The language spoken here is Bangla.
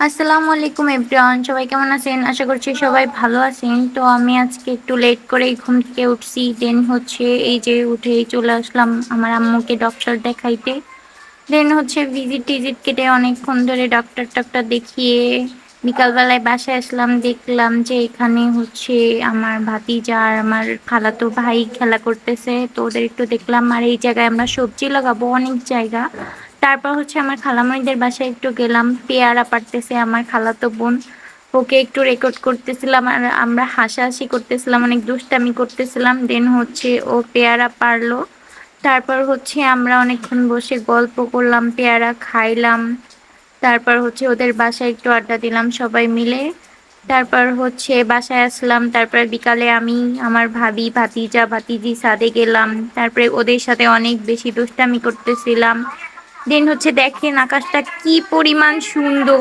আসসালামু আলাইকুম এভরিওয়ান, সবাই কেমন আছেন? আশা করছি সবাই ভালো আছেন। তো আমি আজকে একটু লেট করেই ঘুম থেকে উঠছি। দেন হচ্ছে এই যে উঠেই চলে আসলাম আমার আম্মুকে ডক্টর দেখাইতে। দেন হচ্ছে ভিজিট টিজিট কেটে অনেকক্ষণ ধরে ডক্টর দেখিয়ে বিকালবেলায় বাসায় আসলাম। দেখলাম যে এখানে হচ্ছে আমার ভাতিজা আর আমার খালাতো ভাই খেলা করতেছে, তো ওদের একটু দেখলাম। আর এই জায়গায় আমরা সবজি লাগাবো, অনেক জায়গা। তারপর হচ্ছে আমার খালামণিদের বাসায় একটু গেলাম, পেয়ারা পাড়তেছে আমার খালাতো বোন, ওকে একটু রেকর্ড করতেছিলাম আর আমরা হাসাহাসি করতেছিলাম, অনেক দুষ্টামি করতেছিলাম। দেন হচ্ছে ও পেয়ারা পারলো। তারপর হচ্ছে আমরা অনেকক্ষণ বসে গল্প করলাম, পেয়ারা খাইলাম। তারপর হচ্ছে ওদের বাসায় একটু আড্ডা দিলাম সবাই মিলে। তারপর হচ্ছে বাসায় আসলাম। তারপর বিকালে আমি, আমার ভাবি, ভাতিজা ভাতিজি ছাদে গেলাম। তারপরে ওদের সাথে অনেক বেশি দুষ্টামি করতেছিলাম। দেন হচ্ছে দেখেন আকাশটা কি পরিমাণ সুন্দর।